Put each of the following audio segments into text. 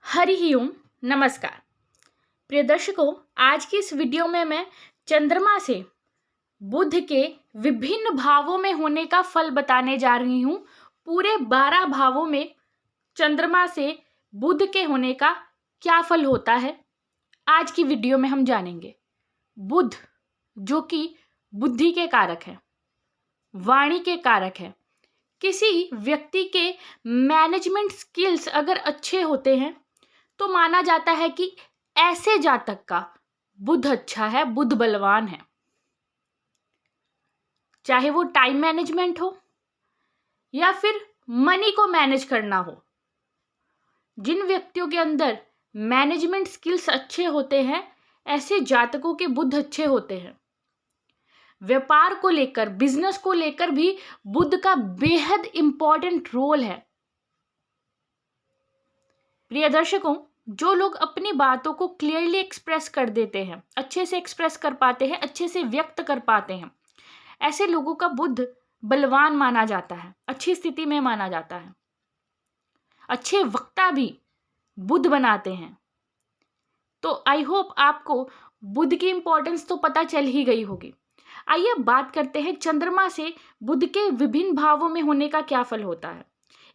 हरि ओम नमस्कार। प्रिय दर्शकों, आज की इस वीडियो में मैं चंद्रमा से बुध के विभिन्न भावों में होने का फल बताने जा रही हूँ। पूरे 12 भावों में चंद्रमा से बुध के होने का क्या फल होता है, आज की वीडियो में हम जानेंगे। बुध जो कि बुद्धि के कारक है, वाणी के कारक है। किसी व्यक्ति के मैनेजमेंट स्किल्स अगर अच्छे होते हैं तो माना जाता है कि ऐसे जातक का बुध अच्छा है, बुध बलवान है। चाहे वो टाइम मैनेजमेंट हो या फिर मनी को मैनेज करना हो, जिन व्यक्तियों के अंदर मैनेजमेंट स्किल्स अच्छे होते हैं, ऐसे जातकों के बुध अच्छे होते हैं। व्यापार को लेकर, बिजनेस को लेकर भी बुध का बेहद इंपॉर्टेंट रोल है। प्रिय दर्शकों, जो लोग अपनी बातों को क्लियरली एक्सप्रेस कर देते हैं, अच्छे से एक्सप्रेस कर पाते हैं, अच्छे से व्यक्त कर पाते हैं, ऐसे लोगों का बुध बलवान माना जाता है, अच्छी स्थिति में माना जाता है। अच्छे वक्ता भी बुध बनाते हैं। तो आई होप आपको बुध की इंपॉर्टेंस तो पता चल ही गई होगी। आइए बात करते हैं चंद्रमा से बुध के विभिन्न भावों में होने का क्या फल होता है।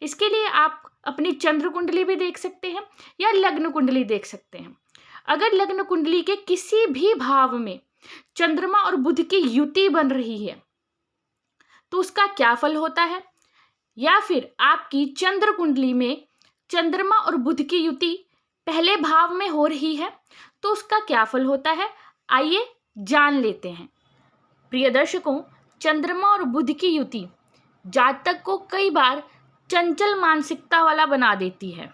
इसके लिए आप अपनी चंद्र कुंडली भी देख सकते हैं या लग्न कुंडली देख सकते हैं। अगर लग्न कुंडली के किसी भी भाव में चंद्रमा और बुध की युति बन रही है तो उसका क्या फल होता है, या फिर आपकी चंद्र कुंडली में चंद्रमा और बुध की युति पहले भाव में हो रही है तो उसका क्या फल होता है, आइए जान लेते हैं। प्रिय दर्शकों, चंद्रमा और बुध की युति जातक को कई बार चंचल मानसिकता वाला बना देती है।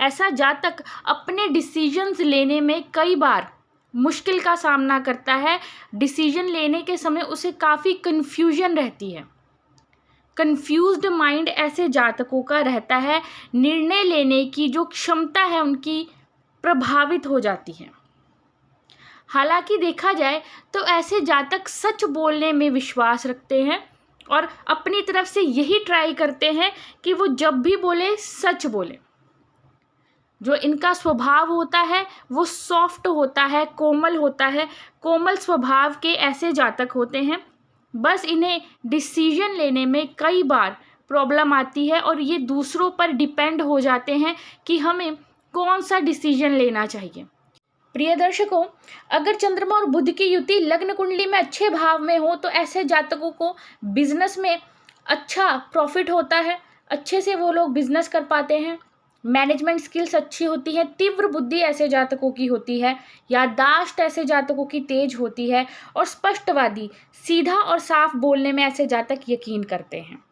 ऐसा जातक अपने डिसीजंस लेने में कई बार मुश्किल का सामना करता है। डिसीजन लेने के समय उसे काफ़ी कन्फ्यूजन रहती है। कन्फ्यूज्ड माइंड ऐसे जातकों का रहता है। निर्णय लेने की जो क्षमता है उनकी प्रभावित हो जाती है। हालांकि देखा जाए तो ऐसे जातक सच बोलने में विश्वास रखते हैं और अपनी तरफ से यही ट्राई करते हैं कि वो जब भी बोले सच बोले। जो इनका स्वभाव होता है वो सॉफ्ट होता है, कोमल होता है। कोमल स्वभाव के ऐसे जातक होते हैं। बस इन्हें डिसीजन लेने में कई बार प्रॉब्लम आती है और ये दूसरों पर डिपेंड हो जाते हैं कि हमें कौन सा डिसीजन लेना चाहिए। प्रिय दर्शकों, अगर चंद्रमा और बुध की युति लग्न कुंडली में अच्छे भाव में हो तो ऐसे जातकों को बिजनेस में अच्छा प्रॉफिट होता है। अच्छे से वो लोग बिजनेस कर पाते हैं। मैनेजमेंट स्किल्स अच्छी होती है। तीव्र बुद्धि ऐसे जातकों की होती है। याददाश्त ऐसे जातकों की तेज होती है और स्पष्टवादी, सीधा और साफ बोलने में ऐसे जातक यकीन करते हैं।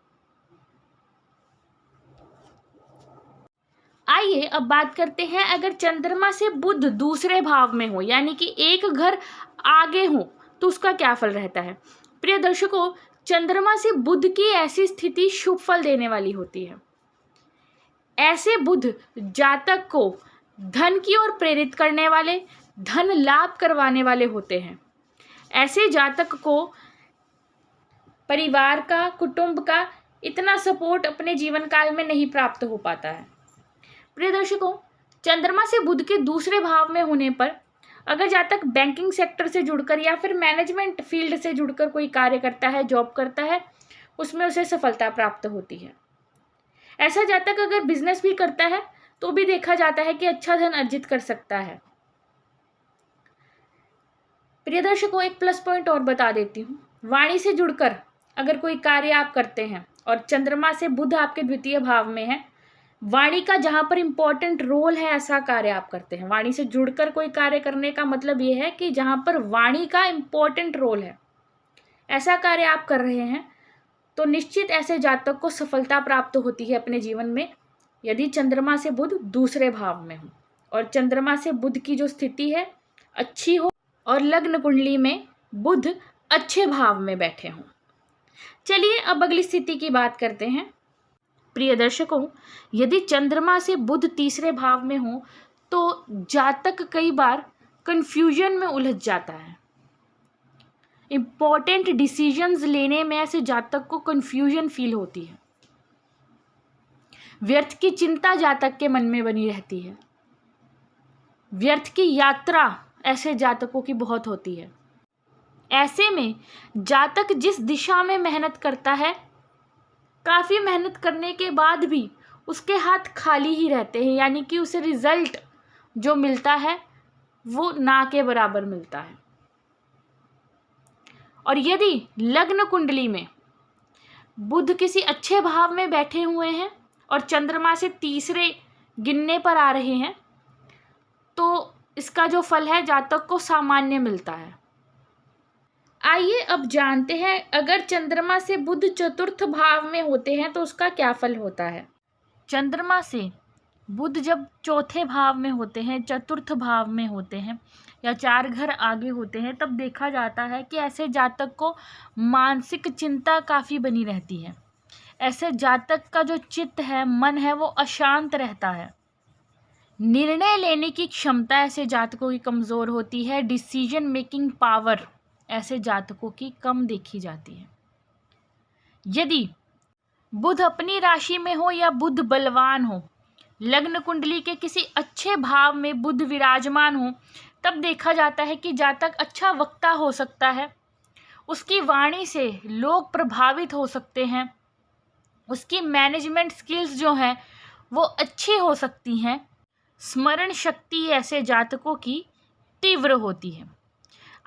आइए अब बात करते हैं, अगर चंद्रमा से बुध दूसरे भाव में हो, यानी कि एक घर आगे हो, तो उसका क्या फल रहता है। प्रिय दर्शकों, चंद्रमा से बुध की ऐसी स्थिति शुभ फल देने वाली होती है। ऐसे बुध जातक को धन की ओर प्रेरित करने वाले, धन लाभ करवाने वाले होते हैं। ऐसे जातक को परिवार का, कुटुंब का इतना सपोर्ट अपने जीवन काल में नहीं प्राप्त हो पाता है। प्रिय दर्शकों, चंद्रमा से बुध के दूसरे भाव में होने पर अगर जातक बैंकिंग सेक्टर से जुड़कर या फिर मैनेजमेंट फील्ड से जुड़कर कोई कार्य करता है, जॉब करता है, उसमें उसे सफलता प्राप्त होती है। ऐसा जातक अगर बिजनेस भी करता है तो भी देखा जाता है कि अच्छा धन अर्जित कर सकता है। प्रिय दर्शकों, एक प्लस पॉइंट और बता देती हूँ। वाणी से जुड़कर अगर कोई कार्य आप करते हैं और चंद्रमा से बुध आपके द्वितीय भाव में है, वाणी का जहाँ पर इम्पोर्टेंट रोल है, ऐसा कार्य आप करते हैं। वाणी से जुड़कर कोई कार्य करने का मतलब ये है कि जहाँ पर वाणी का इम्पोर्टेंट रोल है, ऐसा कार्य आप कर रहे हैं, तो निश्चित ऐसे जातक को सफलता प्राप्त होती है अपने जीवन में, यदि चंद्रमा से बुध दूसरे भाव में हो और चंद्रमा से बुध की जो स्थिति है अच्छी हो और लग्न कुंडली में बुध अच्छे भाव में बैठे हों। चलिए अब अगली स्थिति की बात करते हैं। प्रिय दर्शकों, यदि चंद्रमा से बुध तीसरे भाव में हो तो जातक कई बार कंफ्यूजन में उलझ जाता है। इम्पॉर्टेंट डिसीजंस लेने में ऐसे जातक को कंफ्यूजन फील होती है। व्यर्थ की चिंता जातक के मन में बनी रहती है। व्यर्थ की यात्रा ऐसे जातकों की बहुत होती है। ऐसे में जातक जिस दिशा में मेहनत करता है, काफ़ी मेहनत करने के बाद भी उसके हाथ खाली ही रहते हैं, यानी कि उसे रिजल्ट जो मिलता है वो ना के बराबर मिलता है। और यदि लग्न कुंडली में बुध किसी अच्छे भाव में बैठे हुए हैं और चंद्रमा से तीसरे गिनने पर आ रहे हैं, तो इसका जो फल है जातक को सामान्य मिलता है। आइए अब जानते हैं, अगर चंद्रमा से बुध चतुर्थ भाव में होते हैं तो उसका क्या फल होता है। चंद्रमा से बुध जब चौथे भाव में होते हैं, चतुर्थ भाव में होते हैं या 4 घर आगे होते हैं, तब देखा जाता है कि ऐसे जातक को मानसिक चिंता काफ़ी बनी रहती है। ऐसे जातक का जो चित्त है, मन है, वो अशांत रहता है। निर्णय लेने की क्षमता ऐसे जातकों की कमज़ोर होती है। डिसीजन मेकिंग पावर ऐसे जातकों की कम देखी जाती है। यदि बुध अपनी राशि में हो या बुध बलवान हो, लग्न कुंडली के किसी अच्छे भाव में बुध विराजमान हो, तब देखा जाता है कि जातक अच्छा वक्ता हो सकता है। उसकी वाणी से लोग प्रभावित हो सकते हैं। उसकी मैनेजमेंट स्किल्स जो हैं वो अच्छी हो सकती हैं। स्मरण शक्ति ऐसे जातकों की तीव्र होती है।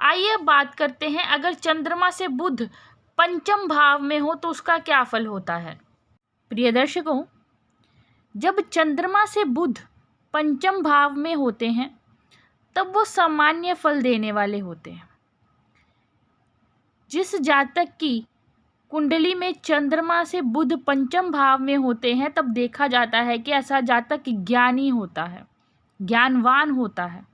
आइए बात करते हैं, अगर चंद्रमा से बुध पंचम भाव में हो तो उसका क्या फल होता है। प्रिय दर्शकों, जब चंद्रमा से बुध पंचम भाव में होते हैं तब वो सामान्य फल देने वाले होते हैं। जिस जातक की कुंडली में चंद्रमा से बुध पंचम भाव में होते हैं, तब देखा जाता है कि ऐसा जातक ज्ञानी होता है, ज्ञानवान होता है।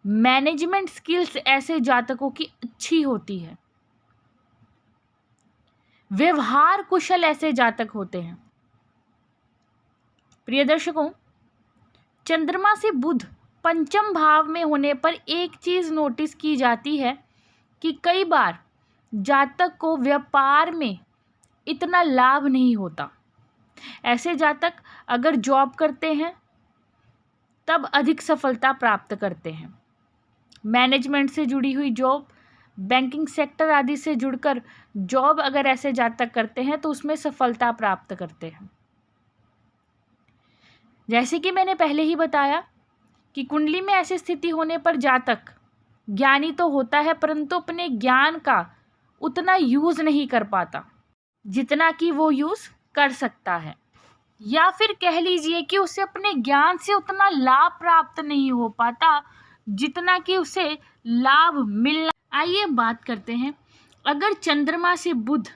मैनेजमेंट स्किल्स ऐसे जातकों की अच्छी होती है। व्यवहार कुशल ऐसे जातक होते हैं। प्रिय दर्शकों, चंद्रमा से बुध पंचम भाव में होने पर एक चीज नोटिस की जाती है कि कई बार जातक को व्यापार में इतना लाभ नहीं होता। ऐसे जातक अगर जॉब करते हैं तब अधिक सफलता प्राप्त करते हैं। मैनेजमेंट से जुड़ी हुई जॉब, बैंकिंग सेक्टर आदि से जुड़कर जॉब अगर ऐसे जातक करते हैं तो उसमें सफलता प्राप्त करते हैं। जैसे कि मैंने पहले ही बताया कि कुंडली में ऐसी स्थिति होने पर जातक ज्ञानी तो होता है, परंतु अपने ज्ञान का उतना यूज़ नहीं कर पाता जितना कि वो यूज़ कर सकता है, या फिर कह लीजिए कि उसे अपने ज्ञान से उतना लाभ प्राप्त नहीं हो पाता जितना कि उसे लाभ मिलना। आइए बात करते हैं, अगर चंद्रमा से बुध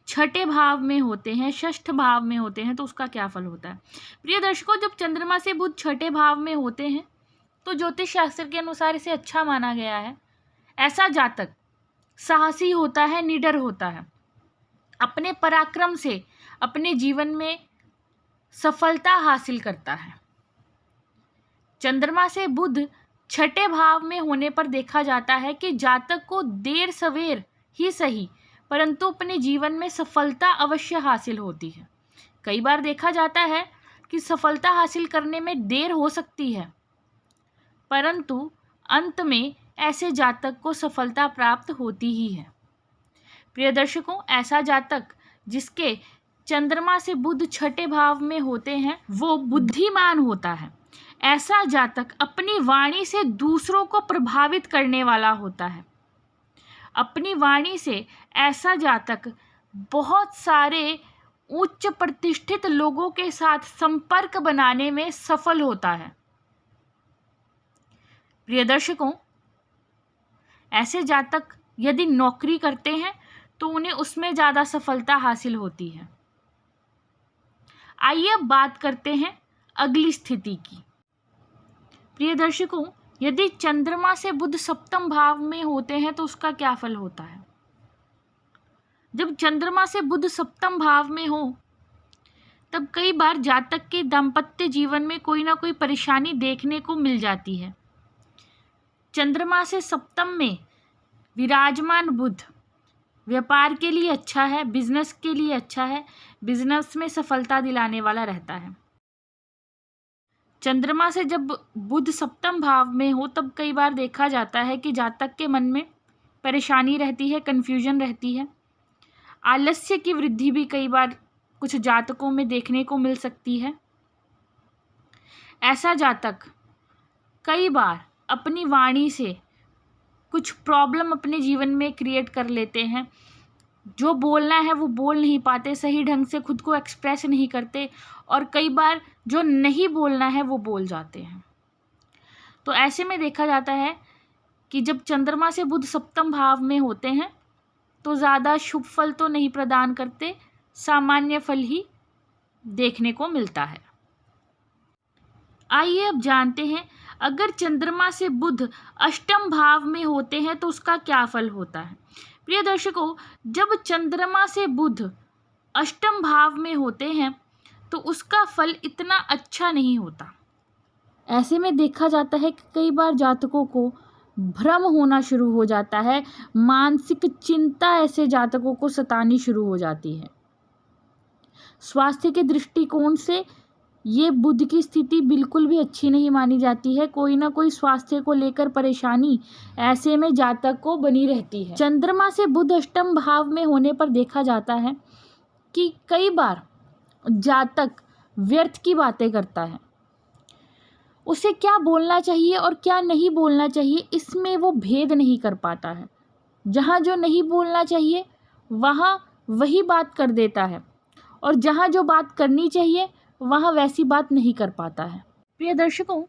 छठे भाव में होते हैं, षष्ठ भाव में होते हैं, तो उसका क्या फल होता है। प्रिय दर्शकों, जब चंद्रमा से बुध छठे भाव में होते हैं तो ज्योतिष शास्त्र के अनुसार इसे अच्छा माना गया है। ऐसा जातक साहसी होता है, निडर होता है, अपने पराक्रम से अपने जीवन में सफलता हासिल करता है। चंद्रमा से बुध छठे भाव में होने पर देखा जाता है कि जातक को देर सवेर ही सही, परंतु अपने जीवन में सफलता अवश्य हासिल होती है। कई बार देखा जाता है कि सफलता हासिल करने में देर हो सकती है, परंतु अंत में ऐसे जातक को सफलता प्राप्त होती ही है। प्रिय दर्शकों, ऐसा जातक जिसके चंद्रमा से बुध छठे भाव में होते हैं वो बुद्धिमान होता है। ऐसा जातक अपनी वाणी से दूसरों को प्रभावित करने वाला होता है। अपनी वाणी से ऐसा जातक बहुत सारे उच्च प्रतिष्ठित लोगों के साथ संपर्क बनाने में सफल होता है। प्रिय दर्शकों, ऐसे जातक यदि नौकरी करते हैं तो उन्हें उसमें ज़्यादा सफलता हासिल होती है। आइए अब बात करते हैं अगली स्थिति की। प्रिय दर्शकों, यदि चंद्रमा से बुध सप्तम भाव में होते हैं तो उसका क्या फल होता है। जब चंद्रमा से बुध सप्तम भाव में हो तब कई बार जातक के दाम्पत्य जीवन में कोई ना कोई परेशानी देखने को मिल जाती है। चंद्रमा से सप्तम में विराजमान बुध व्यापार के लिए अच्छा है, बिजनेस के लिए अच्छा है, बिजनेस में सफलता दिलाने वाला रहता है। चंद्रमा से जब बुध सप्तम भाव में हो तब कई बार देखा जाता है कि जातक के मन में परेशानी रहती है, कन्फ्यूजन रहती है। आलस्य की वृद्धि भी कई बार कुछ जातकों में देखने को मिल सकती है। ऐसा जातक कई बार अपनी वाणी से कुछ प्रॉब्लम अपने जीवन में क्रिएट कर लेते हैं। जो बोलना है वो बोल नहीं पाते, सही ढंग से खुद को एक्सप्रेस नहीं करते, और कई बार जो नहीं बोलना है वो बोल जाते हैं। तो ऐसे में देखा जाता है कि जब चंद्रमा से बुध सप्तम भाव में होते हैं तो ज़्यादा शुभ फल तो नहीं प्रदान करते, सामान्य फल ही देखने को मिलता है। आइए अब जानते हैं, अगर चंद्रमा से बुध अष्टम भाव में होते हैं तो उसका क्या फल होता है। प्रिय दर्शकों, जब चंद्रमा से बुध अष्टम भाव में होते हैं तो उसका फल इतना अच्छा नहीं होता। ऐसे में देखा जाता है कि कई बार जातकों को भ्रम होना शुरू हो जाता है, मानसिक चिंता ऐसे जातकों को सतानी शुरू हो जाती है। स्वास्थ्य के दृष्टिकोण से ये बुध की स्थिति बिल्कुल भी अच्छी नहीं मानी जाती है। कोई ना कोई स्वास्थ्य को लेकर परेशानी ऐसे में जातक को बनी रहती है। चंद्रमा से बुध अष्टम भाव में होने पर देखा जाता है कि कई बार जातक व्यर्थ की बातें करता है। उसे क्या बोलना चाहिए और क्या नहीं बोलना चाहिए, इसमें वो भेद नहीं कर पाता है। जहाँ जो नहीं बोलना चाहिए वहाँ वही बात कर देता है, और जहाँ जो बात करनी चाहिए वहाँ वैसी बात नहीं कर पाता है। प्रिय दर्शकों,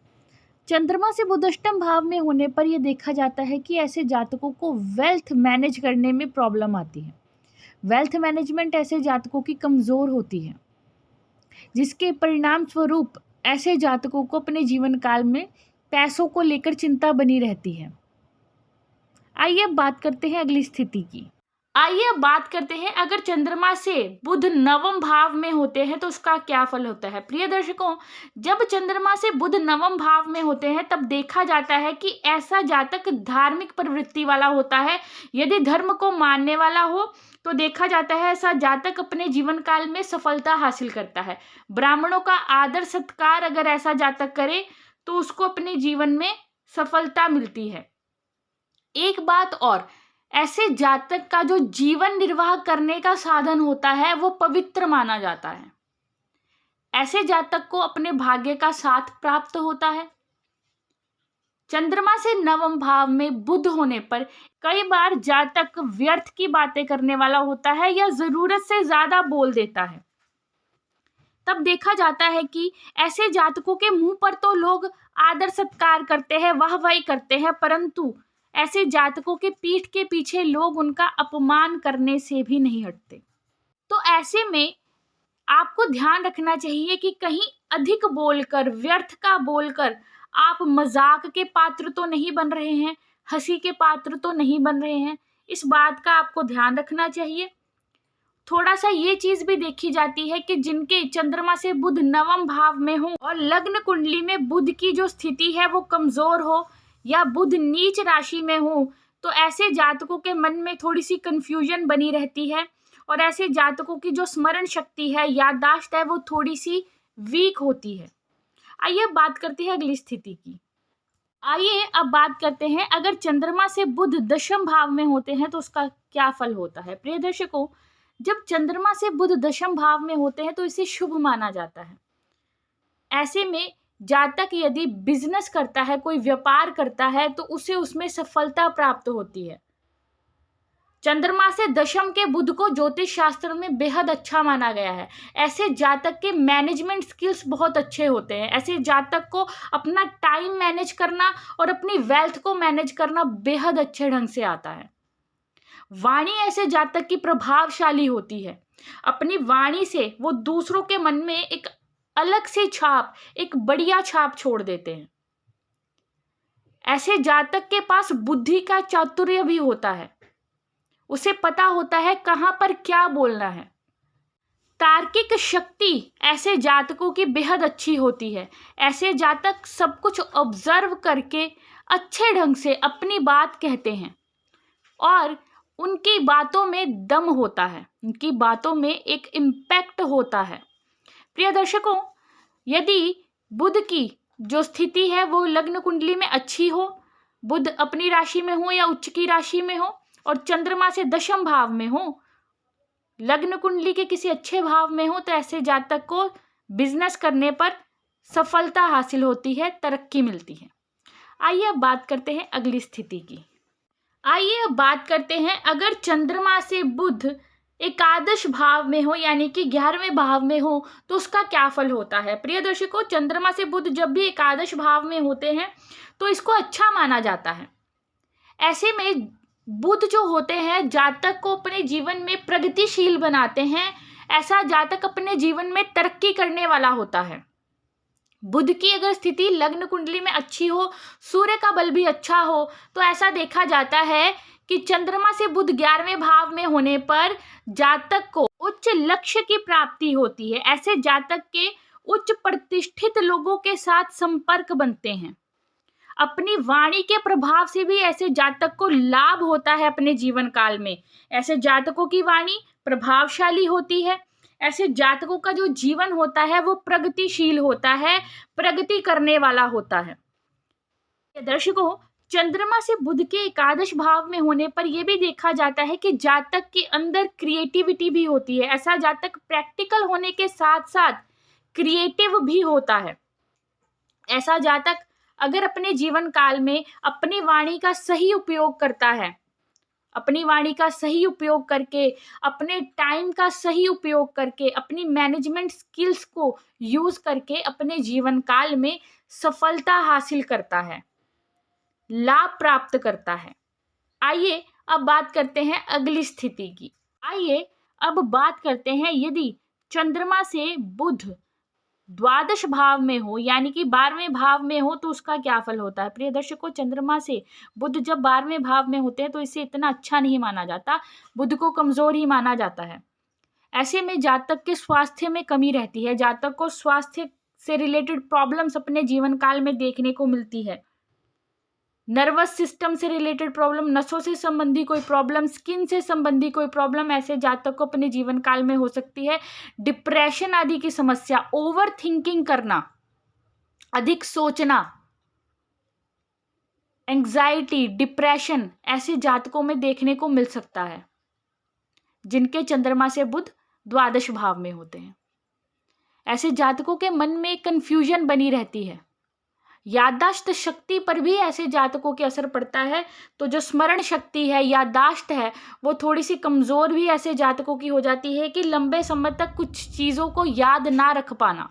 चंद्रमा से बुध अष्टम भाव में होने पर यह देखा जाता है कि ऐसे जातकों को वेल्थ मैनेज करने में प्रॉब्लम आती है। वेल्थ मैनेजमेंट ऐसे जातकों की कमज़ोर होती है, जिसके परिणाम स्वरूप ऐसे जातकों को अपने जीवन काल में पैसों को लेकर चिंता बनी रहती है। आइए अब बात करते हैं अगली स्थिति की। आइए अब बात करते हैं, अगर चंद्रमा से बुध नवम भाव में होते हैं तो उसका क्या फल होता है। प्रिय दर्शकों, जब चंद्रमा से बुध नवम भाव में होते हैं तब देखा जाता है कि ऐसा जातक धार्मिक प्रवृत्ति वाला होता है। यदि धर्म को मानने वाला हो तो देखा जाता है ऐसा जातक अपने जीवन काल में सफलता हासिल करता है। ब्राह्मणों का आदर सत्कार अगर ऐसा जातक करे तो उसको अपने जीवन में सफलता मिलती है। एक बात और, ऐसे जातक का जो जीवन निर्वाह करने का साधन होता है वो पवित्र माना जाता है। ऐसे जातक को अपने भाग्य का साथ प्राप्त होता है। चंद्रमा से नवम भाव में बुध होने पर कई बार जातक व्यर्थ की बातें करने वाला होता है या जरूरत से ज्यादा बोल देता है। तब देखा जाता है कि ऐसे जातकों के मुंह पर तो लोग आदर सत्कार करते हैं, वाहवाही करते हैं, परंतु ऐसे जातकों के पीठ के पीछे लोग उनका अपमान करने से भी नहीं हटते। तो ऐसे में आपको ध्यान रखना चाहिए कि कहीं अधिक बोलकर, व्यर्थ का बोलकर आप मजाक के पात्र तो नहीं बन रहे हैं, हंसी के पात्र तो नहीं बन रहे हैं। इस बात का आपको ध्यान रखना चाहिए। थोड़ा सा ये चीज भी देखी जाती है कि जिनके चंद्रमा से बुध नवम भाव में हो और लग्न कुंडली में बुध की जो स्थिति है वो कमजोर हो या बुध नीच राशि में हो, तो ऐसे जातकों के मन में थोड़ी सी कंफ्यूजन बनी रहती है, और ऐसे जातकों की जो स्मरण शक्ति है, याददाश्त है, वो थोड़ी सी वीक होती है। आइए अब बात करते हैं अगली स्थिति की। आइए अब बात करते हैं, अगर चंद्रमा से बुध दशम भाव में होते हैं तो उसका क्या फल होता है। प्रिय दर्शकों, जब चंद्रमा से बुध दशम भाव में होते हैं तो इसे शुभ माना जाता है। ऐसे में जातक यदि बिजनेस करता है, कोई व्यापार करता है, तो उसे उसमें सफलता प्राप्त होती है। चंद्रमा से दशम के बुध को ज्योतिष शास्त्र में बेहद अच्छा माना गया है। ऐसे जातक के मैनेजमेंट स्किल्स बहुत अच्छे होते हैं। ऐसे जातक को अपना टाइम मैनेज करना और अपनी वेल्थ को मैनेज करना बेहद अच्छे ढंग से आता है। वाणी ऐसे जातक की प्रभावशाली होती है। अपनी वाणी से वो दूसरों के मन में एक अलग सी छाप, एक बढ़िया छाप छोड़ देते हैं। ऐसे जातक के पास बुद्धि का चातुर्य भी होता है। उसे पता होता है कहां पर क्या बोलना है। तार्किक शक्ति ऐसे जातकों की बेहद अच्छी होती है। ऐसे जातक सब कुछ ऑब्जर्व करके अच्छे ढंग से अपनी बात कहते हैं और उनकी बातों में दम होता है, उनकी बातों में एक इम्पैक्ट होता है। प्रिय दर्शकों, यदि बुध की जो स्थिति है वो लग्न कुंडली में अच्छी हो, बुध अपनी राशि में हो या उच्च की राशि में हो, और चंद्रमा से दशम भाव में हो, लग्न कुंडली के किसी अच्छे भाव में हो, तो ऐसे जातक को बिजनेस करने पर सफलता हासिल होती है, तरक्की मिलती है। आइए अब बात करते हैं अगली स्थिति की। आइए अब बात करते हैं अगर चंद्रमा से बुध एकादश भाव में हो यानी कि 11वें भाव में हो तो उसका क्या फल होता है। प्रिय दर्शकों, चंद्रमा से बुध जब भी एकादश भाव में होते हैं तो इसको अच्छा माना जाता है। ऐसे में बुध जो होते हैं जातक को अपने जीवन में प्रगतिशील बनाते हैं। ऐसा जातक अपने जीवन में तरक्की करने वाला होता है। बुध की अगर स्थिति लग्न कुंडली में अच्छी हो, सूर्य का बल भी अच्छा हो, तो ऐसा देखा जाता है कि चंद्रमा से बुध 11वें भाव में होने पर जातक को उच्च लक्ष्य की प्राप्ति होती है। ऐसे जातक के उच्च प्रतिष्ठित लोगों के साथ संपर्क बनते हैं। अपनी वाणी के प्रभाव से भी ऐसे जातक को लाभ होता है अपने जीवन काल में। ऐसे जातकों की वाणी प्रभावशाली होती है। ऐसे जातकों का जो जीवन होता है वो प्रगतिशील होता है, प्रगति करने वाला होता है। दर्शकों, चंद्रमा से बुध के एकादश भाव में होने पर यह भी देखा जाता है कि जातक के अंदर क्रिएटिविटी भी होती है। ऐसा जातक प्रैक्टिकल होने के साथ साथ क्रिएटिव भी होता है। ऐसा जातक अगर अपने जीवन काल में अपनी वाणी का सही उपयोग करता है, अपनी वाणी का सही उपयोग करके, अपने टाइम का सही उपयोग करके, अपनी मैनेजमेंट स्किल्स को यूज करके अपने जीवन काल में सफलता हासिल करता है, लाभ प्राप्त करता है। आइए अब बात करते हैं अगली स्थिति की। आइए अब बात करते हैं यदि चंद्रमा से बुध द्वादश भाव में हो यानी कि 12वें भाव में हो तो उसका क्या फल होता है। प्रिय दर्शकों, चंद्रमा से बुध जब 12वें भाव में होते हैं तो इसे इतना अच्छा नहीं माना जाता, बुध को कमजोर ही माना जाता है। ऐसे में जातक के स्वास्थ्य में कमी रहती है। जातक को स्वास्थ्य से रिलेटेड प्रॉब्लम्स अपने जीवन काल में देखने को मिलती है। नर्वस सिस्टम से रिलेटेड प्रॉब्लम, नसों से संबंधी कोई प्रॉब्लम, स्किन से संबंधी कोई प्रॉब्लम ऐसे जातक को अपने जीवन काल में हो सकती है। डिप्रेशन आदि की समस्या, ओवर थिंकिंग करना, अधिक सोचना, एंग्जाइटी, डिप्रेशन ऐसे जातकों में देखने को मिल सकता है जिनके चंद्रमा से बुध द्वादश भाव में होते हैं। ऐसे जातकों के मन में कंफ्यूजन बनी रहती है। याददाश्त शक्ति पर भी ऐसे जातकों के असर पड़ता है। तो जो स्मरण शक्ति है, याददाश्त है, वो थोड़ी सी कमजोर भी ऐसे जातकों की हो जाती है कि लंबे समय तक कुछ चीजों को याद ना रख पाना,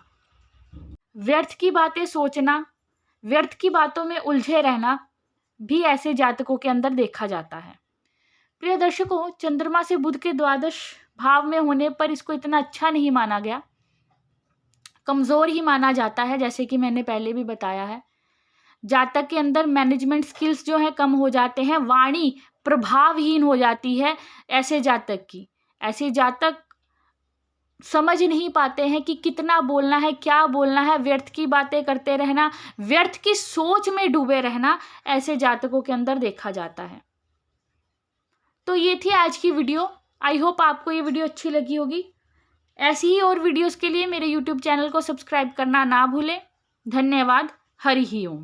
व्यर्थ की बातें सोचना, व्यर्थ की बातों में उलझे रहना भी ऐसे जातकों के अंदर देखा जाता है। प्रिय दर्शकों, चंद्रमा से बुध के द्वादश भाव में होने पर इसको इतना अच्छा नहीं माना गया, कमजोर ही माना जाता है। जैसे कि मैंने पहले भी बताया है, जातक के अंदर मैनेजमेंट स्किल्स जो है कम हो जाते हैं, वाणी प्रभावहीन हो जाती है ऐसे जातक की। ऐसे जातक समझ नहीं पाते हैं कि कितना बोलना है, क्या बोलना है, व्यर्थ की बातें करते रहना, व्यर्थ की सोच में डूबे रहना ऐसे जातकों के अंदर देखा जाता है। तो ये थी आज की वीडियो। आई होप आपको ये वीडियो अच्छी लगी होगी। ऐसी ही और वीडियोस के लिए मेरे YouTube चैनल को सब्सक्राइब करना ना भूलें। धन्यवाद। हरि ही ओम।